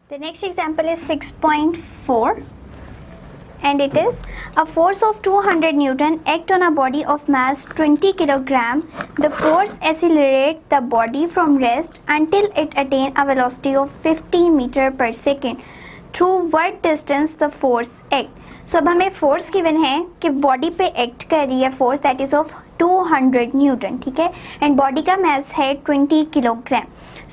The next example is 6.4 and it is a force of 200 Newton act on a body of mass 20 kilogram. The force accelerates the body from rest until it attain a velocity of 50 meter per second. Through what distance the force act? So अब हमें force given है कि body पे act कर रही है force that is of 200 Newton, ठीक है, एंड बॉडी का मास है 20 किलोग्राम.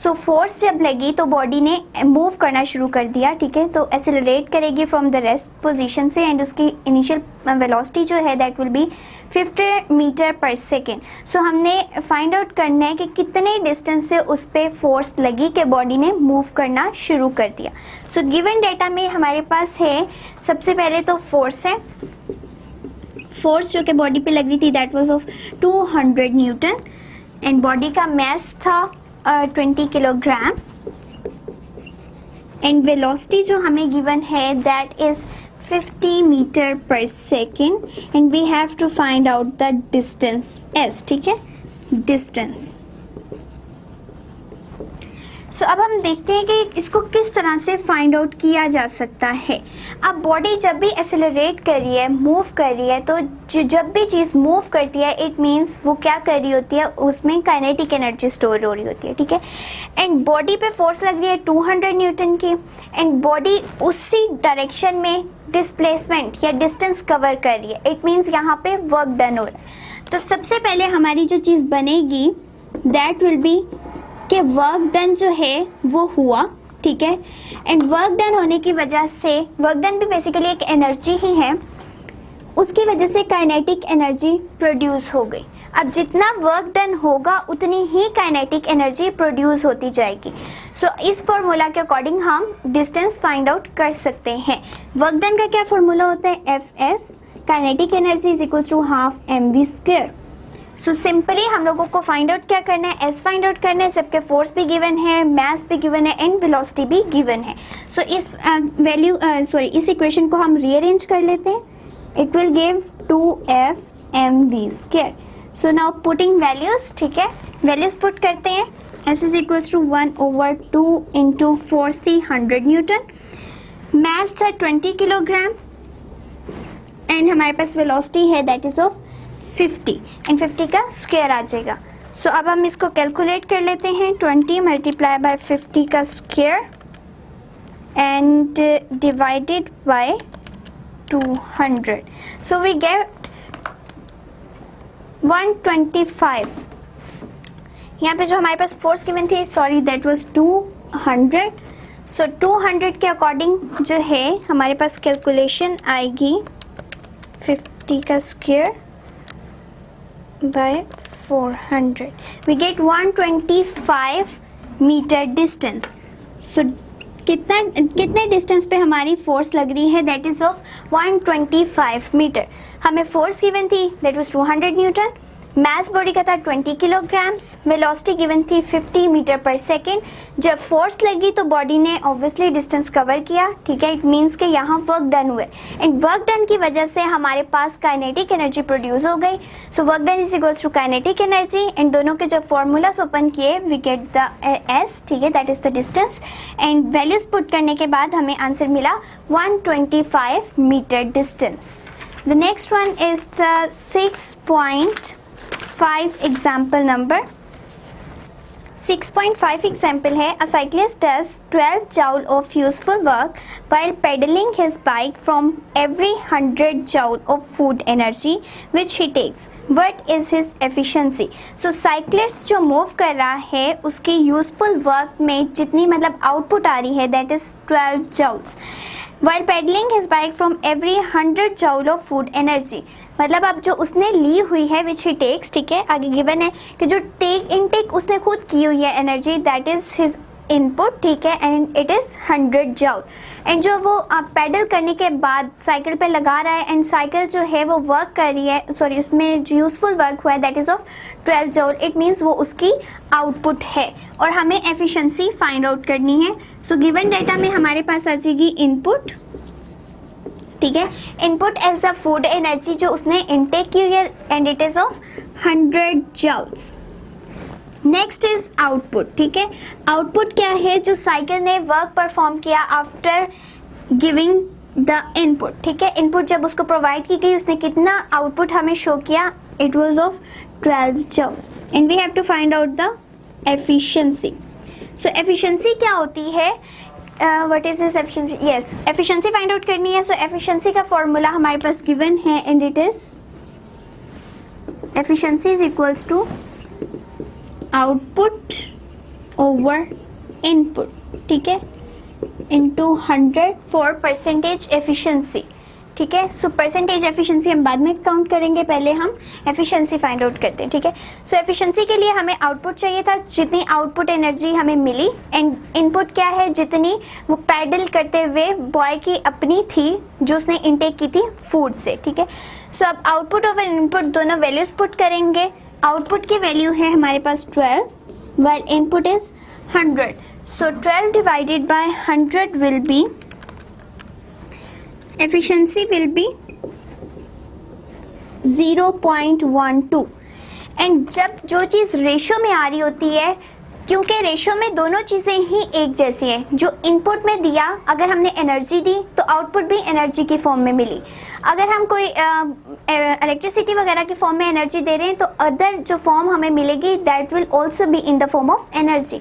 सो फोर्स जब लगी तो बॉडी ने मूव करना शुरू कर दिया, ठीक है, तो एक्सेलरेट करेगी फ्रॉम द रेस्ट पोजीशन से एंड उसकी इनिशियल वेलोसिटी जो है that will be 50 metre per second. सो हमने फाइंड आउट करना है कि कितने डिस्टेंस से उस पर फोर्स लगी कि बॉडी ने मूव करना शुरू कर दिया. सो गिवन डेटा में हमारे पास है सबसे पहले तो फोर्स है, फोर्स जो कि बॉडी पे लग रही थी that was of 200 newton and body का मास था 20 किलोग्राम एंड वेलोसिटी जो हमें गिवन है that is 50 metre per second and we have to find out the distance S, ठीक है, डिस्टेंस. सो अब हम देखते हैं कि इसको किस तरह से फाइंड आउट किया जा सकता है. अब बॉडी जब भी एक्सेलरेट कर रही है, मूव कर रही है, तो जब भी चीज़ मूव करती है इट मीन्स वो क्या कर रही होती है, उसमें काइनेटिक एनर्जी स्टोर हो रही होती है, ठीक है, एंड बॉडी पे फोर्स लग रही है 200 न्यूटन की एंड बॉडी उसी डायरेक्शन में डिस्प्लेसमेंट या डिस्टेंस कवर कर रही है. इट मीन्स यहाँ पे वर्क डन हो रहा है. तो सबसे पहले हमारी जो चीज़ बनेगी दैट विल बी कि वर्क डन जो है वो हुआ, ठीक है, एंड वर्क डन होने की वजह से, वर्क डन भी बेसिकली एक एनर्जी ही है, उसकी वजह से काइनेटिक एनर्जी प्रोड्यूस हो गई. अब जितना वर्क डन होगा उतनी ही काइनेटिक एनर्जी प्रोड्यूस होती जाएगी. सो इस फॉर्मूला के अकॉर्डिंग हम डिस्टेंस फाइंड आउट कर सकते हैं. वर्क डन का क्या फॉर्मूला होता है, F S, kinetic energy is equal to half mv square. So simply हम लोगों को फाइंड आउट क्या करना है, एस फाइंड आउट करना है. सबके फोर्स भी गिवन है, मास भी गिवन है एंड वेलोसिटी भी गिवन है. सो इस वैल्यू इस इक्वेशन को हम रीअरेंज कर लेते हैं. It will give 2f mv square. So now putting values, ठीक है, वैल्यूज पुट करते हैं. s is equal to 1/2 into force थी 100 न्यूटन, मास था 20 किलोग्राम एंड हमारे पास वेलोसिटी है दैट इज ऑफ 50 एंड 50 का स्क्वायर आ जाएगा. सो अब हम इसको कैलकुलेट कर लेते हैं. 20 मल्टीप्लाई बाय 50 का square and divided by 200. So we get 125. यहाँ पे जो हमारे पास फोर्स गिवन थी, सॉरी दैट वाज 200. सो 200 के अकॉर्डिंग जो है हमारे पास कैलकुलेशन आएगी 50 का square by 400. We get 125 metre distance. So कितने डिस्टेंस पे हमारी फोर्स लग रही है दैट इज ऑफ 125 मीटर. हमें फोर्स गिवन थी that was 200 newton, mass body का था 20 किलोग्राम्स, वेलोसिटी गिवन थी 50 मीटर पर सेकेंड. जब फोर्स लगी तो बॉडी ने ऑब्वियसली डिस्टेंस कवर किया, ठीक है, इट मीन्स कि यहाँ वर्क डन हुए एंड वर्क डन की वजह से हमारे पास काइनेटिक एनर्जी प्रोड्यूस हो गई. So work done is equals to kinetic energy and दोनों के जब फॉर्मूलास ओपन किए वी गेट द एस, ठीक है, that is the distance and values put करने के बाद हमें आंसर मिला 125 metre distance. The next one is the 6.5 example number 6.5 example है. A cyclist does 12 joule of useful work while pedaling his bike from every 100 joule of food energy which he takes. What is his efficiency? So cyclist जो move कर रहा है उसके useful work में जितनी मतलब output आ रही है that is 12 joules. While pedaling his bike from every 100 joule of food energy, मतलब अब जो उसने ली हुई है विच ही टेक्स, ठीक है, आगे गिवन है कि जो इनटेक उसने खुद की हुई है energy that is his input, ठीक है, and it is 100 joule. And जो वो पैडल करने के बाद साइकिल पे लगा रहा है एंड साइकिल जो है वो वर्क कर रही है, सॉरी उसमें जो यूजफुल वर्क हुआ है that is of 12 joule. It means वो उसकी आउटपुट है और हमें एफिशिएंसी फाइंड आउट करनी है. सो गिवन डेटा में हमारे पास आ जाएगी इनपुट, ठीक है, input as a food energy जो उसने इनटेक की हुई है and it is of 100 joules. Next is output, ठीक है। आउटपुट क्या है? जो साइकिल ने वर्क परफॉर्म किया आफ्टर गिविंग द इनपुट, ठीक है। इनपुट जब उसको प्रोवाइड की गई, उसने कितना आउटपुट हमें शो किया? It was of 12 joule and we have to find out the efficiency. So efficiency क्या होती है? What is this efficiency? Yes, efficiency find out करनी है। सो एफिशिएंसी का फॉर्मूला हमारे पास गिवन है and it is efficiency is equals to output over input, ठीक है, इनटू 100 फॉर परसेंटेज एफिशिएंसी, ठीक है। सो परसेंटेज एफिशिएंसी हम बाद में काउंट करेंगे, पहले हम एफिशिएंसी फाइंड आउट करते हैं, ठीक है। सो एफिशिएंसी के लिए हमें आउटपुट चाहिए था, जितनी आउटपुट एनर्जी हमें मिली, एंड इनपुट क्या है? जितनी वो पैडल करते हुए बॉय की अपनी थी जो उसने इनटेक की थी फूड से, ठीक है। सो अब आउटपुट और इनपुट दोनों वैल्यूज पुट करेंगे। आउटपुट की वैल्यू है हमारे पास 12 while input is 100. So 12 divided by 100 will be, efficiency will be 0.12. And जब जो चीज़ रेशो में आ रही होती है, क्योंकि रेशो में दोनों चीज़ें ही एक जैसी हैं, जो इनपुट में दिया, अगर हमने एनर्जी दी तो आउटपुट भी एनर्जी की फॉर्म में मिली। अगर हम कोई इलेक्ट्रिसिटी वगैरह की फॉर्म में एनर्जी दे रहे हैं तो अदर जो फॉर्म हमें मिलेगी that will also be in the form of energy.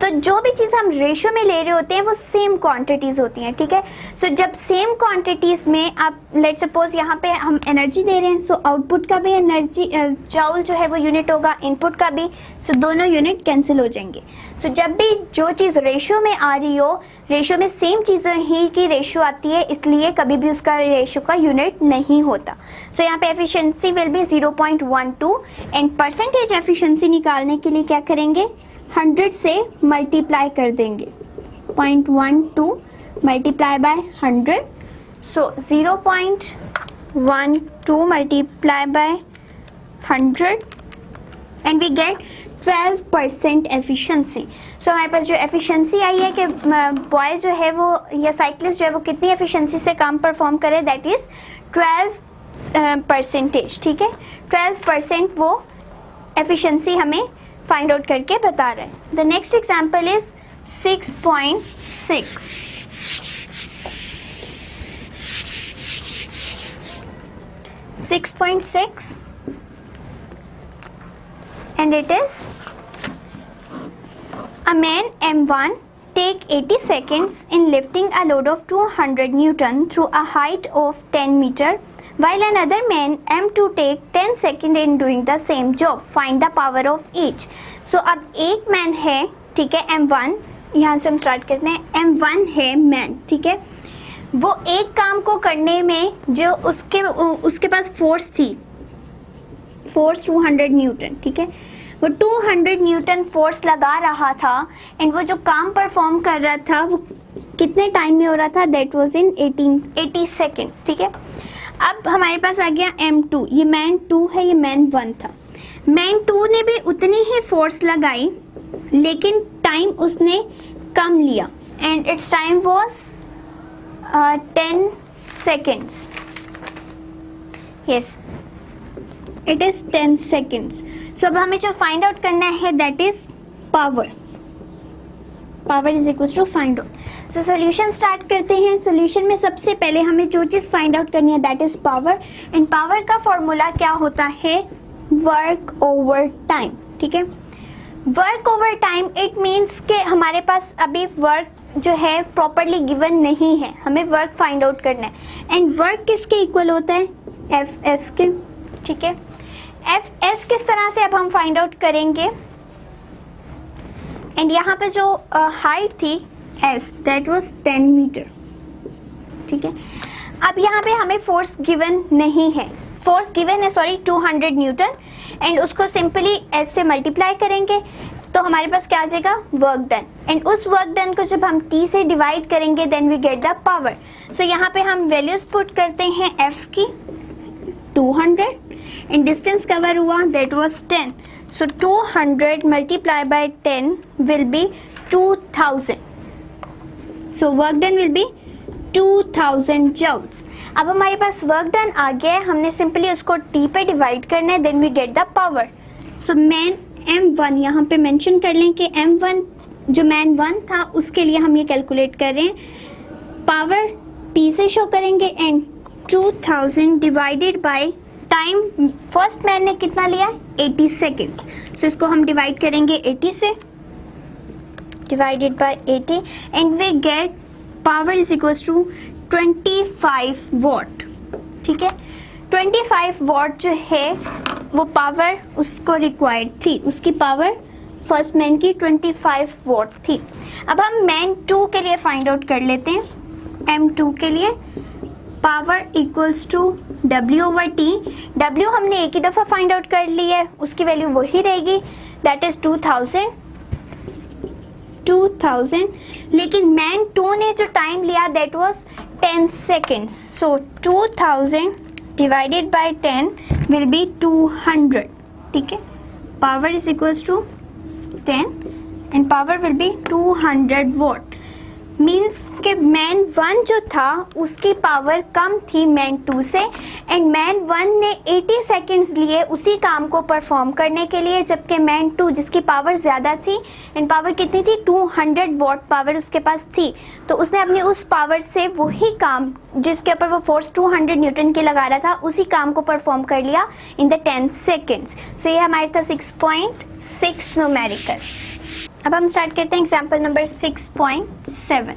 तो जो भी चीज़ हम रेशो में ले रहे होते हैं वो सेम क्वांटिटीज़ होती हैं, ठीक है। सो जब सेम क्वांटिटीज़ में आप लेट सपोज यहाँ पे हम एनर्जी दे रहे हैं, सो आउटपुट का भी एनर्जी जूल जो है वो यूनिट होगा, इनपुट का भी, सो दोनों यूनिट कैंसिल हो जाएंगे। सो जब भी जो चीज़ रेशो में आ रही हो, रेशो में सेम चीज़ें ही की रेशो आती है, इसलिए कभी भी उसका रेशो का यूनिट नहीं होता। सो यहाँ पे efficiency will be 0.12 and percentage efficiency निकालने के लिए क्या करेंगे? 100 से मल्टीप्लाई कर देंगे, 0.12 multiply by 100, so 0.12 multiply by 100 and we get 12% efficiency. So हमारे पास जो एफिशिएंसी आई है कि बॉय जो है वो या साइकिलिस्ट जो है वो कितनी एफिशिएंसी से काम परफॉर्म करे, दैट इज़ 12%, ठीक है। 12% वो एफिशिएंसी हमें फाइंड आउट करके बता रहे हैं। The next example is 6.6। and it is a man M1 take 80 seconds in lifting a load of 200 Newton through a height of 10 meter, while another man M2 take 10 seconds in doing the same job. Find the power of each. So अब एक man है, ठीक है, M1, यहाँ से हम start करते हैं। M1 है मैन, ठीक है। वो एक काम को करने में जो उसके पास फोर्स थी, फोर्स 200 न्यूटन, ठीक है, वो 200 न्यूटन फोर्स लगा रहा था एंड वो जो काम परफॉर्म कर रहा था वो कितने टाइम में हो रहा था? दैट वाज इन 80 सेकेंड्स, ठीक है। अब हमारे पास आ गया M2, ये मैन 2 है, ये मैन 1 था। मैन 2 ने भी उतनी ही फोर्स लगाई लेकिन टाइम उसने कम लिया and it's time was 10 seconds. Yes, it is 10 seconds. So अब हमें जो फाइंड आउट करना है that is power. Power is equal to find out. So solution start करते हैं। सोल्यूशन में सबसे पहले हमें जो चीज़ फाइंड आउट करनी है that is power, and power का फॉर्मूला क्या होता है? वर्क ओवर टाइम, ठीक है। Work over time it means कि हमारे पास अभी वर्क जो है प्रॉपरली गिवन नहीं है, हमें वर्क फाइंड आउट करना है। एंड वर्क किसके इक्वल होता है? एफ एस के, ठीक है। एफ एस किस तरह से अब हम फाइंड आउट करेंगे? एंड यहाँ पे जो हाइट थी एस दैट वाज 10 मीटर, ठीक है। अब यहाँ पे हमें फोर्स गिवन नहीं है, फोर्स गिवन है 200 न्यूटन, एंड उसको सिंपली एस से मल्टीप्लाई करेंगे तो हमारे पास क्या आ जाएगा? Work done. एंड उस वर्क डन को जब हम टी से डिवाइड करेंगे then we get the power. So यहाँ पे हम वैल्यूज पुट करते हैं एफ की 200 एंड डिस्टेंस कवर हुआ that was 10, so 200 multiply by 10 will be 2000, so work done will be 2000 joules. अब हमारे पास वर्क डन आ गया है, हमने सिंपली उसको टी पे डिवाइड करना है then we get the power. So man M1 यहाँ पे मेंशन कर लें कि M1 जो मैन 1 था उसके लिए हम ये कैलकुलेट कर रहे हैं, पावर P से शो करेंगे and 2000 divided by time first man ने कितना लिया 80 सेकेंड्स, सो इसको हम डिवाइड करेंगे 80 से, divided by 80 and we get power is equals to 25 watt. ठीक है, 25 वॉट जो है वो पावर उसको रिक्वायर्ड थी, उसकी पावर फर्स्ट मैन की 25 वॉट थी। अब हम मैन 2 के लिए फाइंड आउट कर लेते हैं। M2 के लिए power equals to W/T। W हमने एक ही दफ़ा फाइंड आउट कर ली है, उसकी वैल्यू वही रहेगी, दैट इज 2000। लेकिन मैन 2 ने जो टाइम लिया that was 10 seconds, so 2000 divided by 10 will be 200। ठीक है, power is equals to 10 and power will be 200 watt. Means कि मैन 1 जो था उसकी पावर कम थी मैन 2 से एंड मैन 1 ने 80 सेकेंड्स लिए उसी काम को परफॉर्म करने के लिए, जबकि मैन 2 जिसकी पावर ज़्यादा थी एंड पावर कितनी थी 200 वॉट पावर उसके पास थी, तो उसने अपनी उस पावर से वही काम जिसके ऊपर वो फोर्स 200 न्यूटन की लगा रहा था उसी काम को परफॉर्म कर लिया इन द 10 सेकेंड्स। सो ये हमारे था 6.6 न्यूमेरिकल। अब हम स्टार्ट करते हैं example number 6.7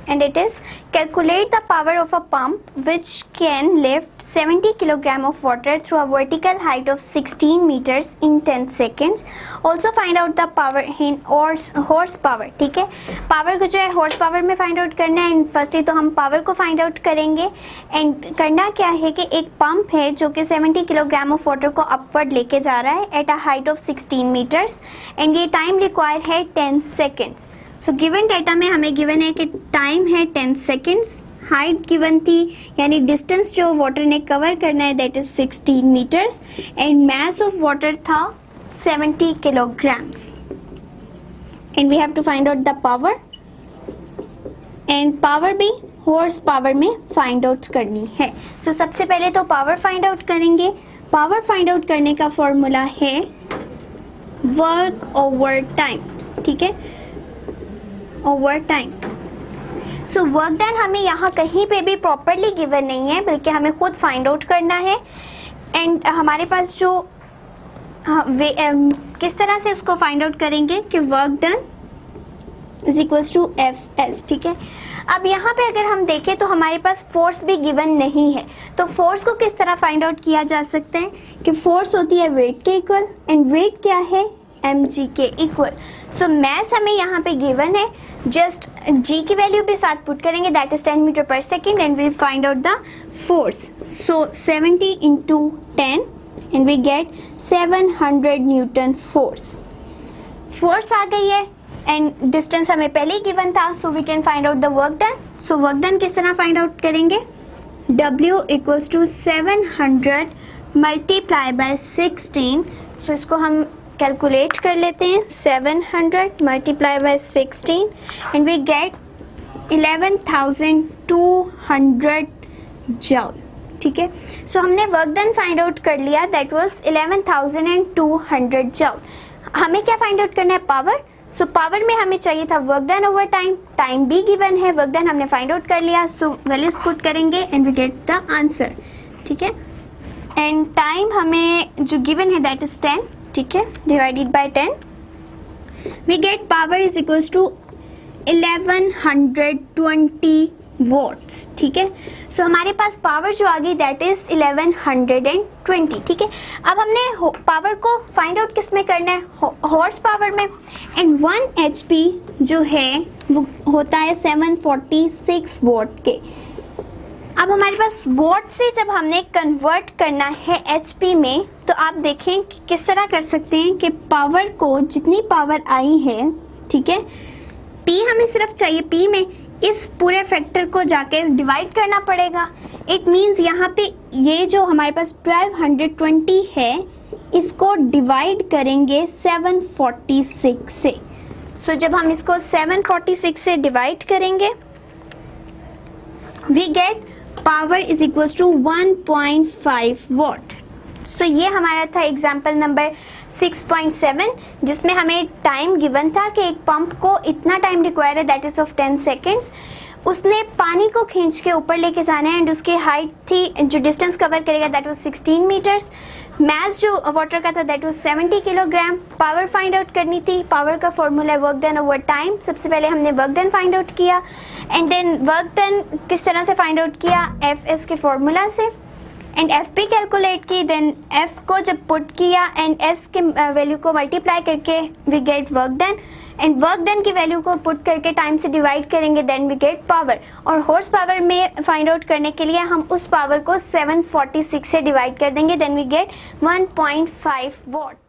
and it is calculate the power of a pump which can lift 70 kilogram of water through a vertical height of 16 meters in 10 seconds. Also find out the power in horsepower. ठीक है, power को जो है horse power में find out करना है and firstly तो हम पावर को फाइंड आउट करेंगे एंड करना क्या है कि एक पंप है जो कि 70 किलोग्राम ऑफ वाटर को अपवर्ड लेके जा रहा है at a height of 16 metres and ये टाइम रिक्वायर है 10 सेकेंड्स। सो गिवन डेटा में हमें गिवन है कि टाइम है 10 सेकेंड्स, हाइट गिवन थी यानी डिस्टेंस जो वाटर ने कवर करना है that is 16 metres and mass of water था 70 kilograms and we have to find out the power and power भी हॉर्स पावर में फाइंड आउट करनी है। सो सबसे पहले तो पावर फाइंड आउट करेंगे। पावर फाइंड आउट करने का फॉर्मूला है वर्क ओवर टाइम। ठीक है, over time. So work done हमें यहाँ कहीं पे भी प्रॉपरली गिवन नहीं है बल्कि हमें खुद फाइंड आउट करना है एंड हमारे पास जो किस तरह से उसको फाइंड आउट करेंगे कि work done is equals to Fs। ठीक है, अब यहाँ पे अगर हम देखें तो हमारे पास फोर्स भी गिवन नहीं है, तो फोर्स को किस तरह फाइंड आउट किया जा सकता है कि फोर्स होती है वेट के इक्वल एंड वेट क्या है mg के इक्वल। सो मैस हमें यहाँ पे गिवन है, जस्ट g की वैल्यू भी साथ पुट करेंगे that is 10 metre per second and we find out the force. So 70 into 10 and we get 700 newton force. Force आ गई है एंड डिस्टेंस हमें पहले ही गिवन था, so we can find out the work done. So work done किस तरह find out करेंगे, W equals to 700 multiply by 16। So इसको हम कैलकुलेट कर लेते हैं, 700 multiply by 16 and we gate 11,200 joule. ठीक है, सो हमने वर्क डन फाइंड आउट कर लिया दैट वाज 11,200 जूल। हमें क्या फाइंड आउट करना है, पावर। सो पावर में हमें चाहिए था work done over time, time भी गिवन है, वर्क डन हमने फाइंड आउट कर लिया, सो वैल्यूज पुट करेंगे and we get the answer. ठीक है, एंड टाइम हमें जो गिवन है दैट इज 10। ठीक है, divided by 10 we get power is equals to 1120 watts. ठीक है, सो हमारे पास पावर जो आ गई दैट इज 1120। ठीक है, अब हमने पावर को फाइंड आउट किस में करना है, हॉर्स पावर में एंड 1 HP जो है वो होता है 746 वॉट के। अब हमारे पास वॉट से जब हमने कन्वर्ट करना है HP में तो आप देखें कि किस तरह कर सकते हैं कि पावर को जितनी पावर आई है, ठीक है, P हमें सिर्फ चाहिए, P में इस पूरे फैक्टर को जाके डिवाइड करना पड़ेगा। इट मीन्स यहाँ पे ये जो हमारे पास 1220 है इसको डिवाइड करेंगे 746 से। सो जब हम इसको 746 से डिवाइड करेंगे we get power is equals to 1.5 watt. So ये हमारा था एग्जाम्पल नंबर 6.7, जिसमें हमें टाइम गिवन था कि एक पंप को इतना टाइम रिक्वायर है, दैट इज़ ऑफ 10 सेकेंड्स। उसने पानी को खींच के ऊपर लेके जाना है एंड उसकी हाइट थी, जो डिस्टेंस कवर करेगा दैट वाज 16 मीटर्स। मास जो वाटर का था that was 70 kilogram. Power find out करनी थी। पावर का फॉर्मूला है वर्क डन ओवर टाइम। सबसे पहले हमने वर्क डन फाइंड आउट किया एंड देन वर्क डन किस तरह से फाइंड आउट किया, एफ एस के फॉर्मूला से, एंड एफ पी कैलकुलेट की। देन एफ को जब पुट किया एंड एस के वैल्यू को मल्टीप्लाई करके we get work done, and work done की वैल्यू को पुट करके टाइम से डिवाइड करेंगे, देन वी गेट पावर। और हॉर्स पावर में फाइंड आउट करने के लिए हम उस पावर को 746 से डिवाइड कर देंगे, देन वी गेट 1.5 वॉट।